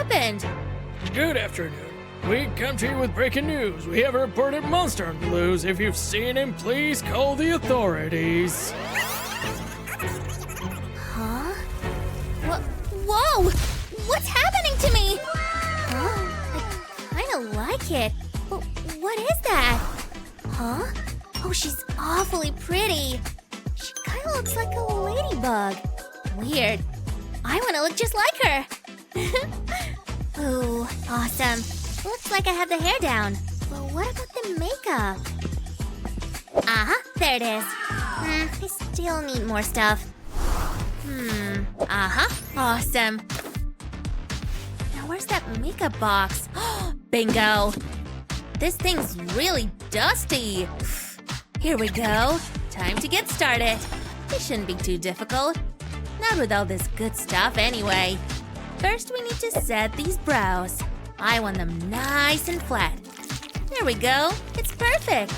happened? Good afternoon. We come to you with breaking news. We have a reported monster on the loose. If you've seen him, please call the authorities. Huh? Whoa! What's happening to me? Huh? I kinda like it. But what is that? Huh? Oh, she's awfully pretty. She kinda looks like a ladybug. Weird. I wanna look just like her. Ooh, awesome. Looks like I have the hair down. But what about the makeup? There it is. I still need more stuff. Awesome. Now where's that makeup box? Bingo! This thing's really dusty. Here we go. Time to get started. It shouldn't be too difficult. Not with all this good stuff anyway. First we need to set these brows. I want them nice and flat. There we go. It's perfect.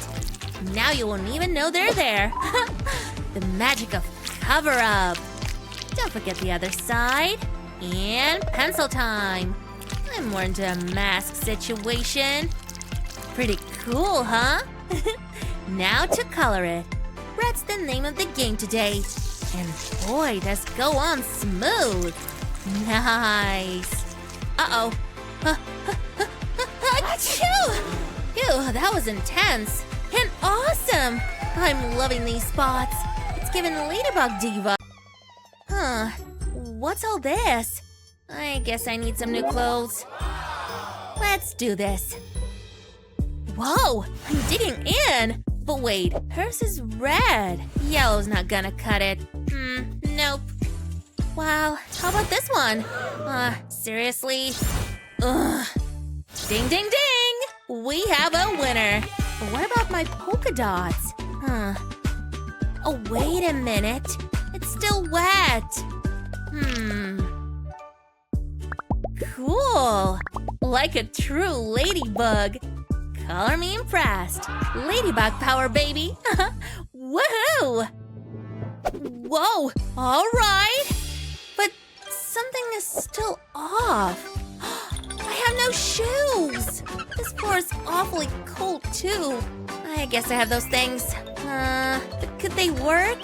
Now you won't even know they're there. The magic of cover-up. Don't forget the other side. And pencil time. I'm more into a mask situation. Pretty cool, huh? Now to color it. Red's the name of the game today. And boy, does go on smooth. Nice. Uh-oh. Achoo! Ew, that was intense. And awesome! I'm loving these spots. It's giving Ladybug Diva. Huh. What's all this? I guess I need some new clothes. Let's do this. Whoa! I'm digging in! But wait, hers is red. Yellow's not gonna cut it. Nope. Wow, how about this one? Seriously? Ugh. Ding, ding, ding! We have a winner. But what about my polka dots? Oh, wait a minute. It's still wet. Cool. Like a true ladybug. Color me impressed. Ladybug power, baby. Woohoo! Whoa, all right. But something is still off. I have no shoes. This floor is awfully cold, too. I guess I have those things. But could they work?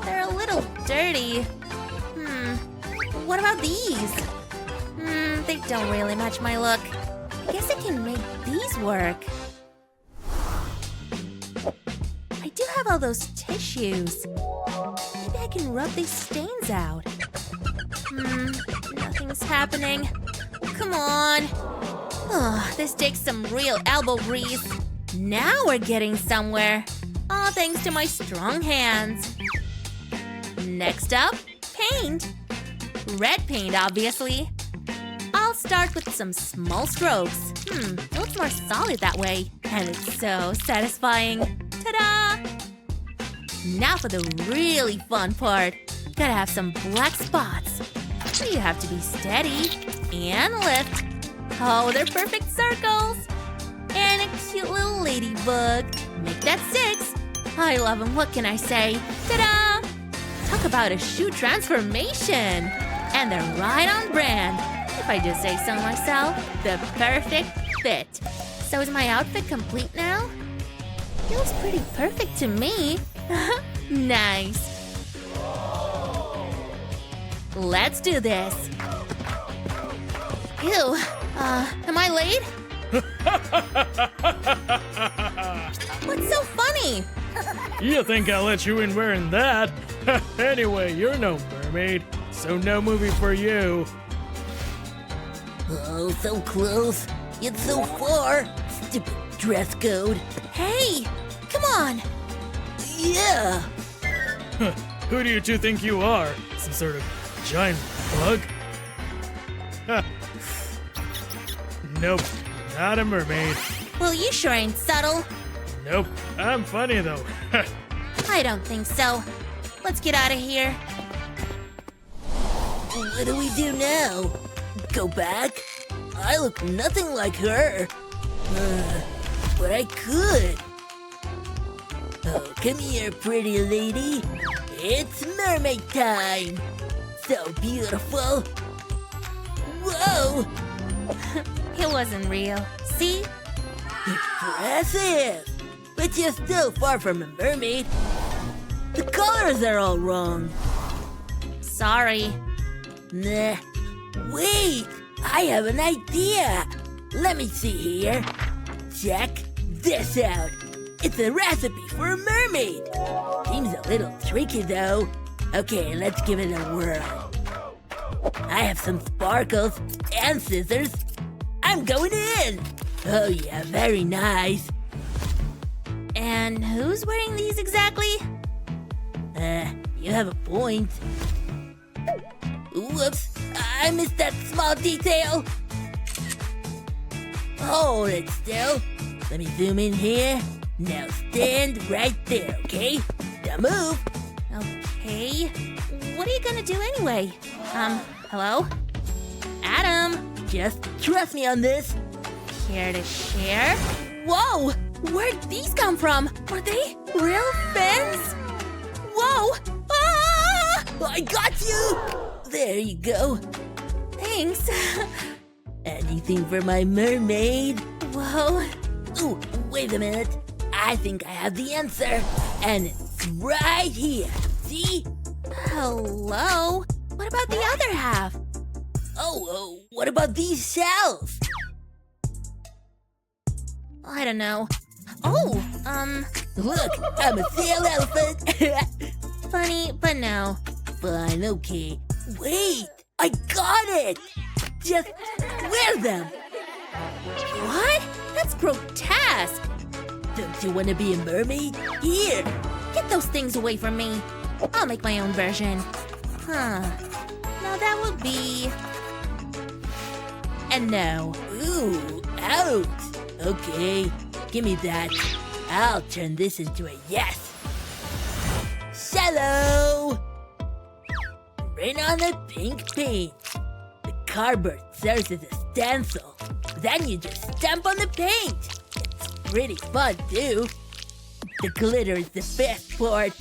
They're a little dirty. What about these? They don't really match my look. I guess I can make these work. I do have all those tissues. Maybe I can rub these stains out. Nothing's happening. Come on. Oh, this takes some real elbow grease. Now we're getting somewhere. All thanks to my strong hands. Next up, paint. Red paint, obviously. I'll start with some small strokes. It looks more solid that way. And it's so satisfying. Ta-da! Now for the really fun part. Gotta have some black spots. You have to be steady and lift. Oh, they're perfect circles. And a cute little ladybug. Make that 6. I love them. What can I say? Ta-da! Talk about a shoe transformation. And they're right on brand. If I just say so myself, the perfect fit. So is my outfit complete now? Feels pretty perfect to me. Nice. Let's do this. Ew, am I late? What's so funny? You think I'll let you in wearing that? Anyway, you're no mermaid, so no movie for you. Oh, so close, yet so far. Stupid dress code. Hey, come on. Yeah. Who do you two think you are? Some sort of giant bug? Nope, not a mermaid. Well, you sure ain't subtle. Nope, I'm funny though. I don't think so. Let's get out of here. What do we do now? Go back? I look nothing like her. But I could. Oh, come here, pretty lady. It's mermaid time. So beautiful. Whoa! go. It wasn't real. See? Impressive! But you're still far from a mermaid. The colors are all wrong. Sorry. Nah. Wait! I have an idea! Let me see here. Check this out. It's a recipe for a mermaid. Seems a little tricky though. Okay, let's give it a whirl. I have some sparkles and scissors. I'm going in! Oh yeah, very nice. And who's wearing these exactly? You have a point. Whoops, I missed that small detail. Hold it still. Let me zoom in here. Now stand right there, okay? Don't move. Okay. What are you gonna do anyway? Hello? Adam? Just trust me on this. Care to share? Whoa! Where'd these come from? Are they real fins? Whoa! Ah! I got you! There you go. Thanks. Anything for my mermaid? Whoa. Ooh, wait a minute. I think I have the answer. And it's right here. See? Hello? What about the other half? Oh, what about these shells? I don't know. Oh, Look, I'm a sail elephant. funny, but no. Fine, okay. Wait, I got it. Just wear them. What? That's grotesque. Don't you want to be a mermaid? Here. Get those things away from me. I'll make my own version. Huh. Now that would be... And no. Ooh, out. Okay, give me that. I'll turn this into a yes. Shallow. Rain on the pink paint. The cardboard serves as a stencil. Then you just stamp on the paint. It's pretty fun too. The glitter is the best part.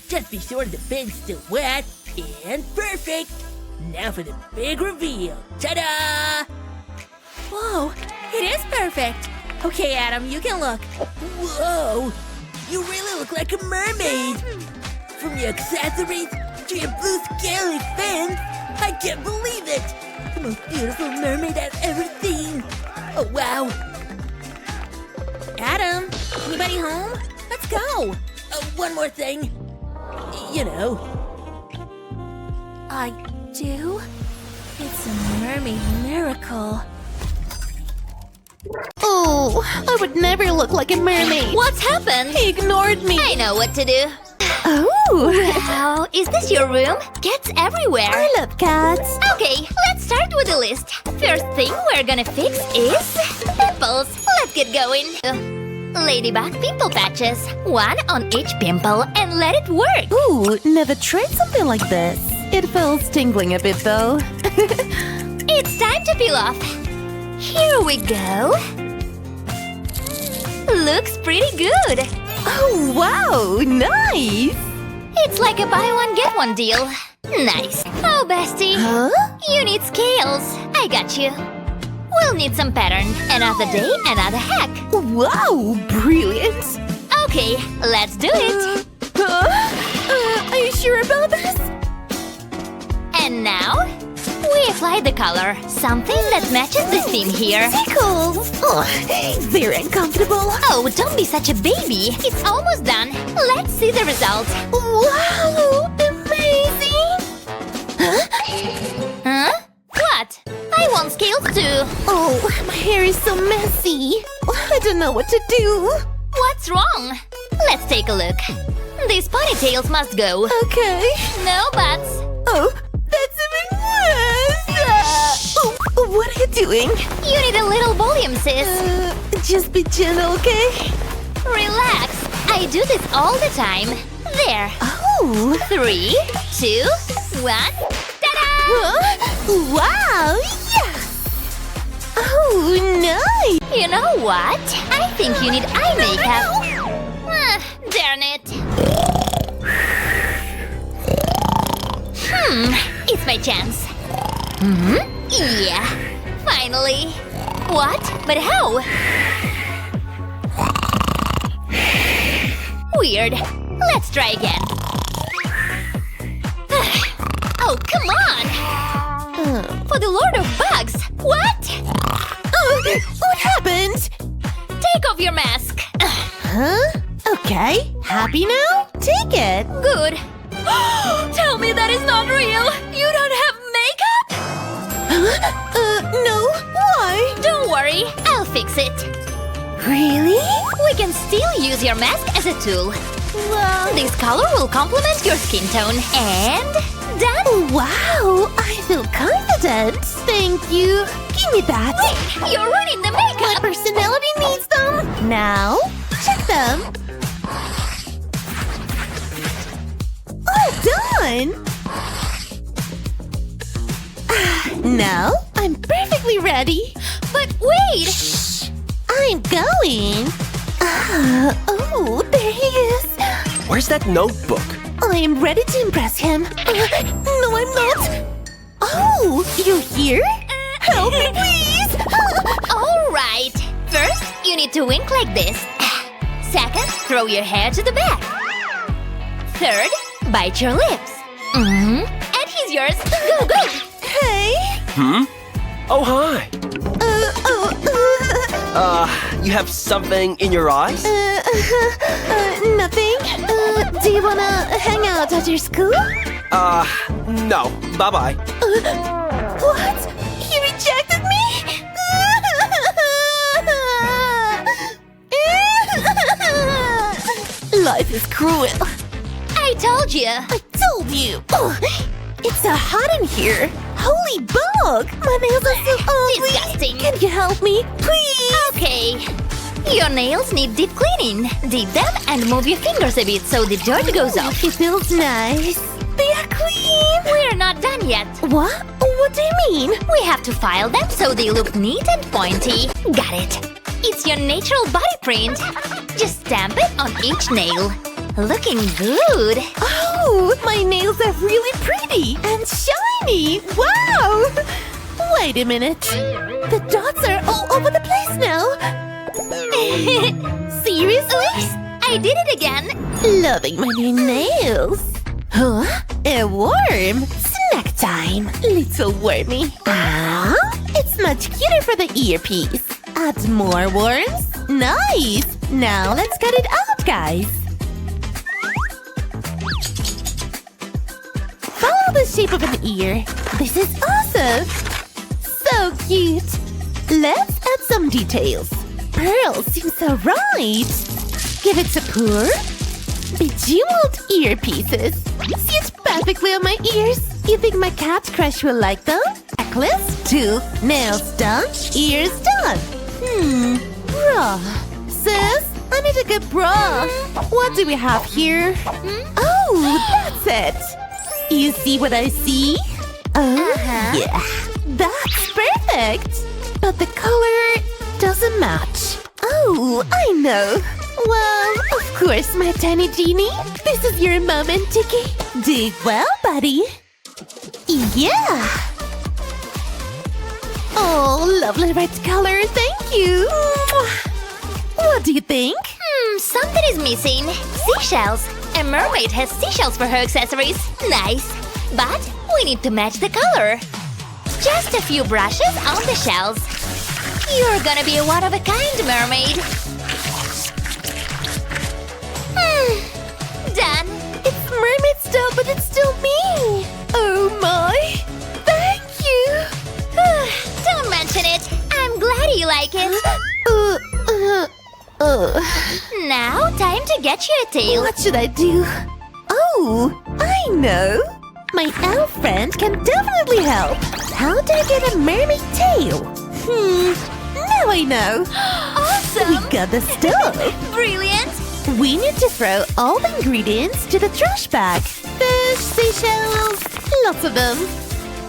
Just be sure the paint's still wet and perfect. Now for the big reveal. Ta-da! Whoa, it is perfect. Okay, Adam, you can look. Whoa! You really look like a mermaid! From your accessories to your blue scaly fins, I can't believe it! The most beautiful mermaid I've ever seen! Oh wow! Adam, anybody home? Let's go. One more thing. You know. I do? It's a mermaid miracle. Oh, I would never look like a mermaid. What's happened? He ignored me. I know what to do. Oh, Wow, is this your room? Cats everywhere. I love cats. Okay, let's start with the list. First thing we're gonna fix is pimples. Let's get going. Ladybug pimple patches. One on each pimple and let it work. Ooh, never tried something like this. It feels tingling a bit though. It's time to peel off. Here we go. Looks pretty good. Oh, wow, nice. It's like a buy one get one deal. Nice. Oh, bestie. Huh? You need scales. I got you. We'll need some pattern. Another day, another hack. Wow, brilliant. Okay, let's do it. Are you sure about this? And now, we apply the color. Something that matches the theme here. Tickles. Oh, very uncomfortable. Oh, don't be such a baby. It's almost done. Let's see the result. Wow, amazing. Huh? What? I want scales too. Oh, my hair is so messy. I don't know what to do. What's wrong? Let's take a look. These ponytails must go. Okay. No buts. Oh, that's even worse. Oh, what are you doing? You need a little volume, sis. Just be gentle, okay? Relax. I do this all the time. There. Oh. 3, 2, 1. Ta-da! Huh? Wow, yes. Oh, nice. You know what? I think you need eye makeup. Darn it. It's my chance. Yeah, finally. What? But how? Weird. Let's try again. Oh, come on! For the Lord of Bugs! What? What happened? Take off your mask! Huh? Okay. Happy now? Take it. Good. Tell me that is not real! You don't have makeup? No. Why? Don't worry, I'll fix it. Really? We can still use your mask as a tool. Well, this color will complement your skin tone. And done! Wow, I feel confident. Thank you. Give me that. Wait, you're ruining the My makeup! personality needs them. Now, check them. All done. Now, I'm perfectly ready. But wait! I'm going. Oh, there he is. Where's that notebook? I am ready to impress him. No, I'm not. Oh, you're here? Help me, please. Alright. First, you need to wink like this. Second, throw your hair to the back. Third, bite your lips. And he's yours. Go, go! Hey. Oh, hi. You have something in your eyes? Nothing. Do you wanna hang out at your school? No. Bye-bye. What? He rejected me? Life is cruel. I told you. I told you. It's so hot in here. Holy bug! My nails are so ugly. Disgusting. Can you help me, please? Okay. Your nails need deep cleaning. Dip them and move your fingers a bit so the dirt goes off. It feels nice. They are clean. We're not done yet. What? What do you mean? We have to file them so they look neat and pointy. Got it. It's your natural body print. Just stamp it on each nail. Looking good. Oh, my nails are really pretty and shiny. Wow! Wait a minute. The dots are all over the place now. Seriously? Oops, I did it again. Loving my new nails. Huh? A worm? Snack time. Little wormy. Ah, it's much cuter for the earpiece. Add more worms. Nice. Now let's cut it out, guys. Follow the shape of an ear. This is awesome. So cute. Let's add some details. Pearls seem so right. Give it a pour. Bejeweled earpieces. Sit perfectly on my ears. You think my cat crush will like them? Necklace, 2, nails done, ears done. Bra. Sis, I need a good bra. What do we have here? Oh, that's it. You see what I see? Oh, yeah. That's perfect. But the color doesn't match. Oh, I know. Well, of course, my tiny genie. This is your moment, Tiki. Do well, buddy. Yeah. Oh, lovely red color. Thank you. What do you think? Something is missing. Seashells. A mermaid has seashells for her accessories. Nice. But we need to match the color. Just a few brushes on the shells. You're gonna be a one-of-a-kind mermaid. Done. It's mermaid stuff, but it's still me. Oh my. Thank you. Don't mention it. I'm glad you like it. Now, time to get you a tail. What should I do? Oh, I know. My elf friend can definitely help. How do I get a mermaid tail? Now I know. Awesome. We got the stuff. Brilliant. We need to throw all the ingredients to the trash bag. Fish, seashells, lots of them.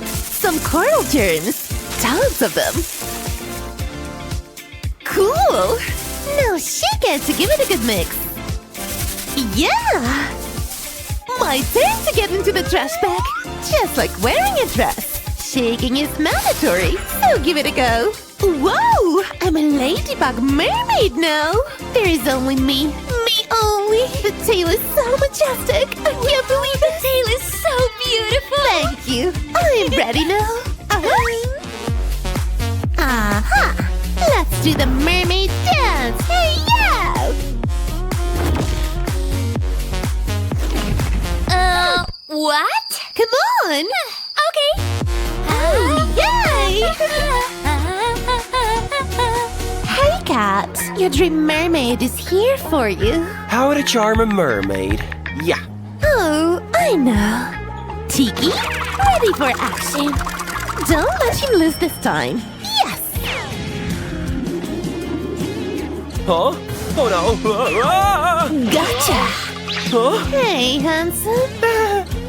Some coral germs, tons of them. Cool. Now shake it to give it a good mix. Yeah. My turn to get into the trash bag. Just like wearing a dress. shaking is mandatory, so give it a go. Whoa! I'm a ladybug mermaid now. There is only me only. The tail is so majestic. I can't believe it. The tail is so beautiful. Thank you. I'm ready now. Aha! Let's do the mermaid dance. Hey, yeah! What? Come on! Okay. Yay! Hey, Cat. Your dream mermaid is here for you. How to charm a mermaid. Yeah. Oh, I know. Tiki, ready for action. Don't let him lose this time. Yes! Huh? Oh no. Gotcha! Huh? Hey, handsome.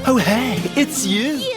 Oh hey, it's you.